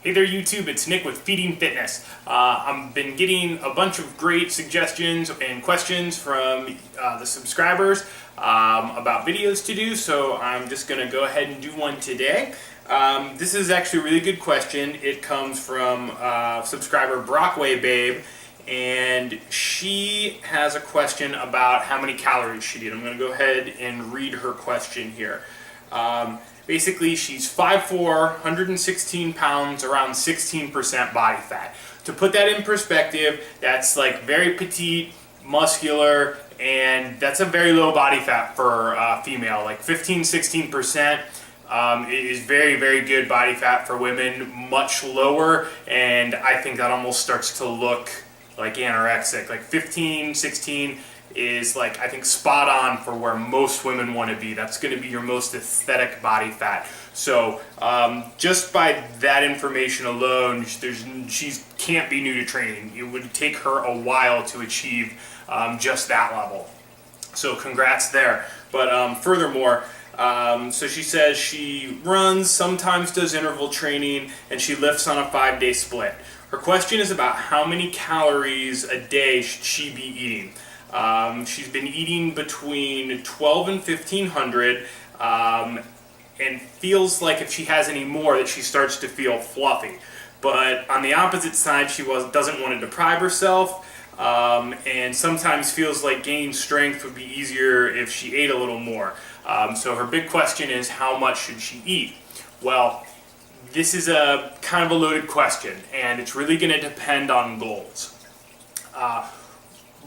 Hey there YouTube, it's Nick with Feeding Fitness. I've been getting a bunch of great suggestions and questions from the subscribers about videos to do, so I'm just going to go ahead and do one today. This is actually a really good question. It comes from subscriber Brockway Babe, and she has a question about how many calories she did. I'm going to go ahead and read her question here. Basically, she's 5'4", 116 pounds, around 16% body fat. To put that in perspective, that's like very petite, muscular, and that's a very low body fat for a female. Like 15-16% is very, very good body fat for women, much lower, and I think that almost starts to look like anorexic. Like 15-16 is like, I think, spot on for where most women want to be. That's going to be your most aesthetic body fat. So just by that information alone, she can't be new to training. It would take her a while to achieve just that level. So congrats there. But furthermore, so she says she runs, sometimes does interval training, and she lifts on a 5-day split. Her question is about how many calories a day should she be eating. She's been eating between 12 and 1500 and feels like if she has any more that she starts to feel fluffy. But on the opposite side, she doesn't want to deprive herself and sometimes feels like gaining strength would be easier if she ate a little more. So her big question is, how much should she eat? Well, this is a kind of a loaded question, and it's really going to depend on goals.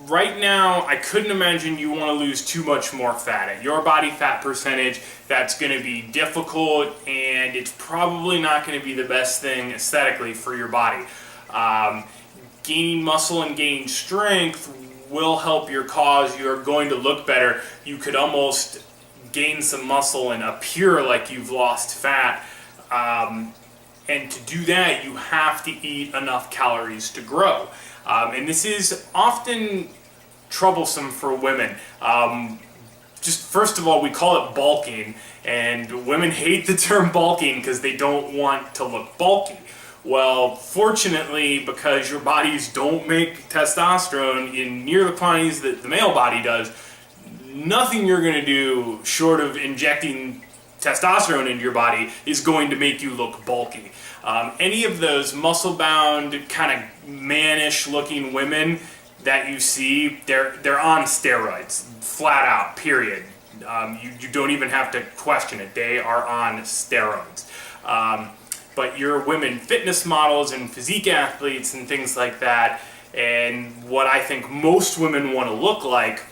Right now, I couldn't imagine you want to lose too much more fat. At your body fat percentage, that's going to be difficult, and it's probably not going to be the best thing aesthetically for your body. Gaining muscle and gaining strength will help your cause. You're going to look better. You could almost gain some muscle and appear like you've lost fat. And to do that, you have to eat enough calories to grow. And this is often troublesome for women. Just first of all, we call it bulking, and women hate the term bulking because they don't want to look bulky. Well, fortunately, because your bodies don't make testosterone in near the quantities that the male body does, nothing you're going to do short of injecting testosterone into your body is going to make you look bulky. Any of those muscle-bound, kind of mannish looking women that you see, they're on steroids, flat out, period. You don't even have to question it. They are on steroids. But your women fitness models and physique athletes and things like that, and what I think most women want to look like,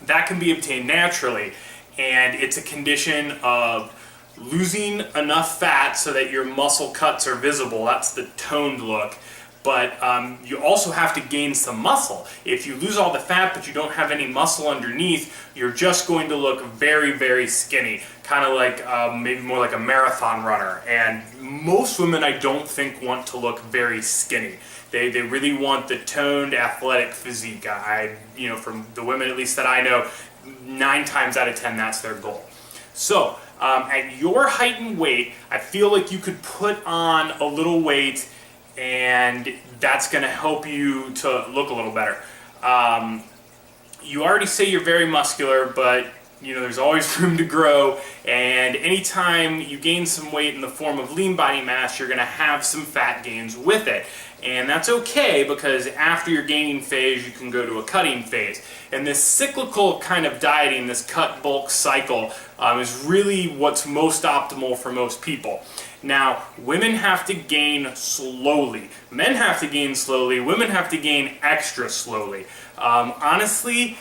that can be obtained naturally. And it's a condition of losing enough fat so that your muscle cuts are visible. That's the toned look. But you also have to gain some muscle. If you lose all the fat but you don't have any muscle underneath, you're just going to look very, very skinny. Kind of like maybe more like a marathon runner. And most women, I don't think, want to look very skinny. They really want the toned, athletic physique. From the women at least that I know, 9 times out of 10, that's their goal. So, at your height and weight, I feel like you could put on a little weight, and that's going to help you to look a little better. You already say you're very muscular, but there's always room to grow, and anytime you gain some weight in the form of lean body mass, you're going to have some fat gains with it. And that's okay, because after your gaining phase, you can go to a cutting phase. And this cyclical kind of dieting, this cut bulk cycle, is really what's most optimal for most people. Now, women have to gain slowly. Men have to gain slowly. Women have to gain extra slowly. Honestly,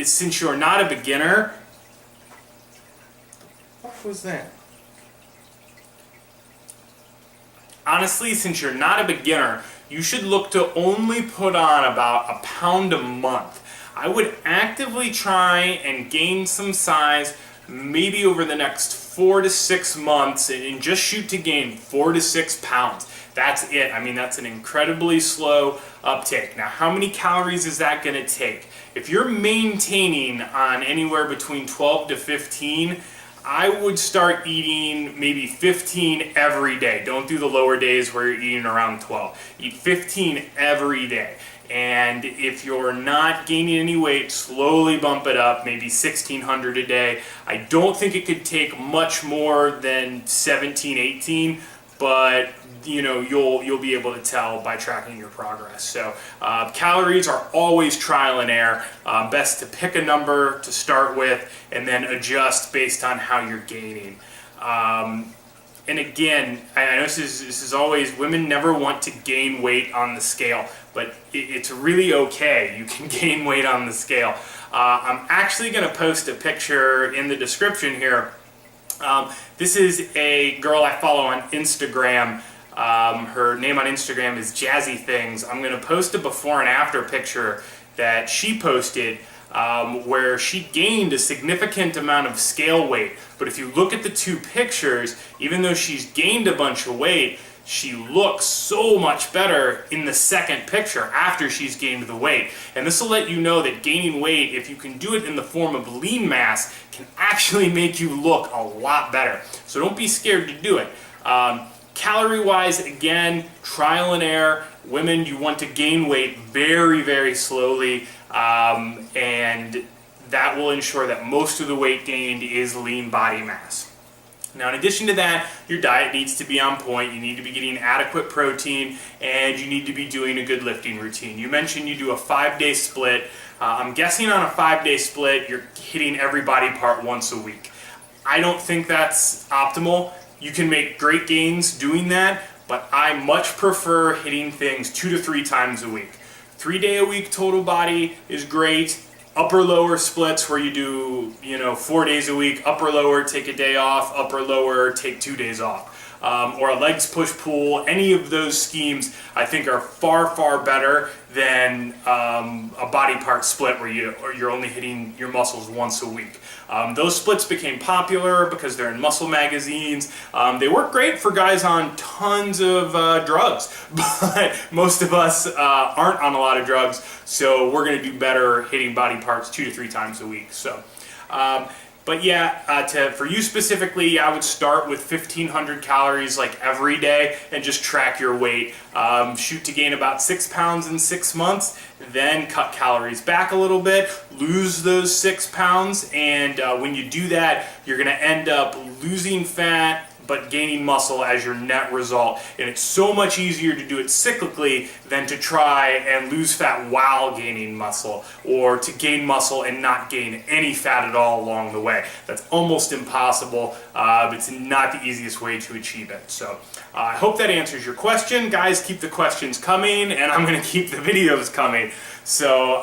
since you're not a beginner, what was that? Honestly, since you're not a beginner, you should look to only put on about a pound a month. I would actively try and gain some size maybe over the next 4 to 6 months and just shoot to gain 4 to 6 pounds. That's it. I mean, that's an incredibly slow uptake. Now, how many calories is that going to take? If you're maintaining on anywhere between 12 to 15, I would start eating maybe 15 every day. Don't do the lower days where you're eating around 12. Eat 15 every day. And if you're not gaining any weight, slowly bump it up, maybe 1,600 a day. I don't think it could take much more than 17, 18, but you know, you'll be able to tell by tracking your progress. So calories are always trial and error. Best to pick a number to start with and then adjust based on how you're gaining. And again, I know this is always, women never want to gain weight on the scale, but it's really okay. You can gain weight on the scale. I'm actually going to post a picture in the description here. This is a girl I follow on Instagram. Her name on Instagram is Jazzy Things. I'm going to post a before and after picture that she posted where she gained a significant amount of scale weight. But if you look at the two pictures, even though she's gained a bunch of weight, she looks so much better in the second picture after she's gained the weight. And this will let you know that gaining weight, if you can do it in the form of lean mass, can actually make you look a lot better. So don't be scared to do it. Calorie-wise, again, trial and error. Women, you want to gain weight very, very slowly, and that will ensure that most of the weight gained is lean body mass. Now, in addition to that, your diet needs to be on point. You need to be getting adequate protein, and you need to be doing a good lifting routine. You mentioned you do a 5-day split. I'm guessing on a 5-day split, you're hitting every body part once a week. I don't think that's optimal. You can make great gains doing that, but I much prefer hitting things 2 to 3 times a week. 3-day-a-week total body is great. Upper-lower splits where you do, 4 days a week, upper-lower, take a day off, upper-lower, take 2 days off. Or a legs push-pull, any of those schemes I think are far, far better than a body part split where you're only hitting your muscles once a week. Those splits became popular because they're in muscle magazines. They work great for guys on tons of drugs, but most of us aren't on a lot of drugs, so we're going to do better hitting body parts 2 to 3 times a week. So. But yeah, for you specifically, I would start with 1,500 calories like every day and just track your weight. Shoot to gain about 6 pounds in 6 months, then cut calories back a little bit, lose those 6 pounds, and when you do that, you're going to end up losing fat but gaining muscle as your net result. And it's so much easier to do it cyclically than to try and lose fat while gaining muscle, or to gain muscle and not gain any fat at all along the way. That's almost impossible. It's not the easiest way to achieve it. So I hope that answers your question. Guys, keep the questions coming, and I'm going to keep the videos coming. So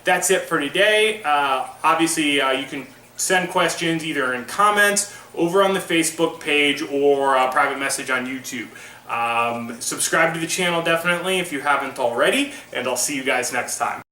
that's it for today. Obviously, you can send questions either in comments over on the Facebook page or a private message on YouTube. Subscribe to the channel definitely if you haven't already, and I'll see you guys next time.